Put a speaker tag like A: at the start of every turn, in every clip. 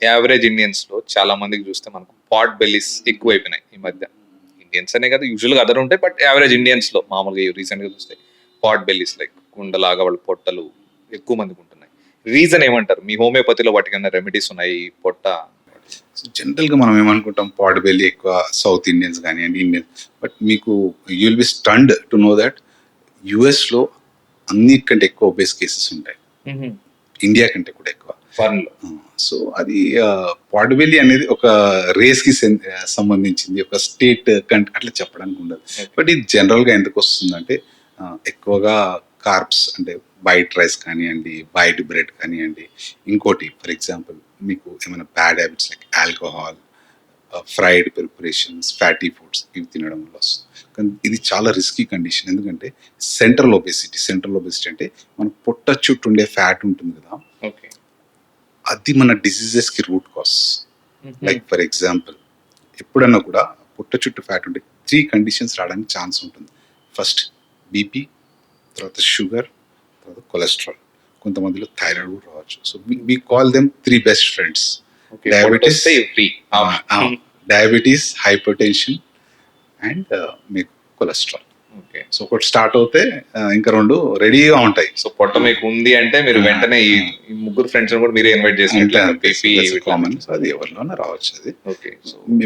A: Average Indians లో చాలా మందికి చూస్తే మనకు పాట్ బెల్లీస్ ఎక్కువైపోయినాయి ఈ మధ్య. ఇండియన్స్ అనే కదా, యూజువల్ గా అదర్ ఉంటాయి, బట్ యావరేజ్ ఇండియన్స్ లో మామూలుగా రీసెంట్ గా చూస్తే పాట్ బెల్లీస్ లైక్ కుండలాగా వాళ్ళ పొట్టలు ఎక్కువ మందికి ఉంటున్నాయి. రీజన్ ఏమంటారు? మీ హోమియోపతిలో వాటికన్నా రెమెడీస్ ఉన్నాయి ఈ పొట్ట?
B: జనరల్ గా మనం ఏమనుకుంటాం, పాట్ బెల్లి ఎక్కువ సౌత్ ఇండియన్స్ కానివ్వండి, ఇండియన్స్. బట్ మీకు you will be stunned to know that US లో అన్నిటికంటే ఎక్కువ ఒబేస్ కేసెస్ ఉంటాయి, ఇండియా కంటే కూడా ఎక్కువ.
A: ఫారెన్ లో.
B: సో అది పాట్ బెల్లి అనేది ఒక రేస్ కి సంబంధించింది, ఒక స్టేట్ కంటే అట్లా చెప్పడానికి ఉండదు. బట్ ఇది జనరల్ గా ఎందుకు వస్తుందంటే ఎక్కువగా కార్బ్స్ అంటే వైట్ రైస్ కానివ్వండి, వైట్ బ్రెడ్ కానివ్వండి, ఇంకోటి ఫర్ ఎగ్జాంపుల్ మీకు ఏమైనా bad habits like alcohol, fried preparations, fatty foods ఇవి తినడం వల్ల వస్తుంది. కానీ ఇది చాలా రిస్కీ కండిషన్, ఎందుకంటే సెంట్రల్ ఒబేసిటీ అంటే మన పొట్ట చుట్టూ ఉండే ఫ్యాట్ ఉంటుంది కదా,
A: ఓకే.
B: అది మన డిసీజెస్ కి root cause. Like for example ఎప్పుడన్నా కూడా పొట్ట చుట్టూ ఫ్యాట్ ఉంటే 3 కండిషన్స్ రావడానికి ఛాన్స్ ఉంటుంది. ఫస్ట్ బీపీ, తర్వాత షుగర్, తర్వాత కొలెస్ట్రాల్, కొంతమందిలో థైరాయిడ్ కూడా రావచ్చు. So we call them 3 best friends. Diabetes, hypertension and మీకు కొలెస్ట్రాల్. సో ఒకటి స్టార్ట్ అవుతే ఇంకా 2 రెడీగా ఉంటాయి.
A: సో పొట్ట మీకు ఉంది అంటే మీరు వెంటనే ఈ ముగ్గురు ఫ్రెండ్స్ కూడా మీరే ఇన్వైట్ చేసి
B: కామన్, అది ఎవరిలోనే రావచ్చు. అది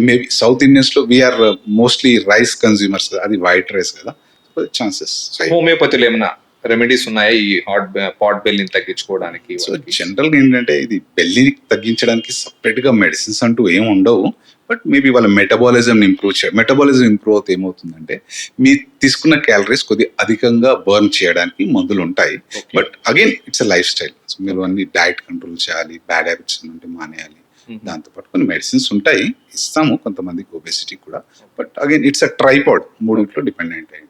B: మేబీ సౌత్ ఇండియన్స్ లో వీఆర్ మోస్ట్లీ రైస్ కన్స్యూమర్స్, అది వైట్ రైస్ కదా, ఛాన్సెస్.
A: హోమియోపతిలో ఏమైనా రెమెడీస్ ఉన్నాయా ఈ పాట్ బెల్లిని తగ్గించుకోవడానికి?
B: సో జనరల్ గా ఏంటంటే ఇది బెల్లిని తగ్గించడానికి సపరేట్ గా మెడిసిన్స్ అంటూ ఏమి ఉండవు. బట్ మేబీ వాళ్ళ మెటబాలిజం ఇంప్రూవ్ అవుతే ఏమవుతుందంటే మీరు తీసుకున్న క్యాలరీస్ కొద్దిగా అధికంగా బర్న్ చేయడానికి మందులు ఉంటాయి. But again it's a life style. So మీరు అన్ని డైట్ కంట్రోల్ చేయాలి, బ్యాడ్ హ్యాబిట్స్ ఉంటే మానేయాలి. దాంతోపాటు కొన్ని మెడిసిన్స్ ఉంటాయి, ఇస్తాము కొంతమందికి ఒబేసిటీ కూడా. But again it's a tripod, 3 dependent అయ్యి.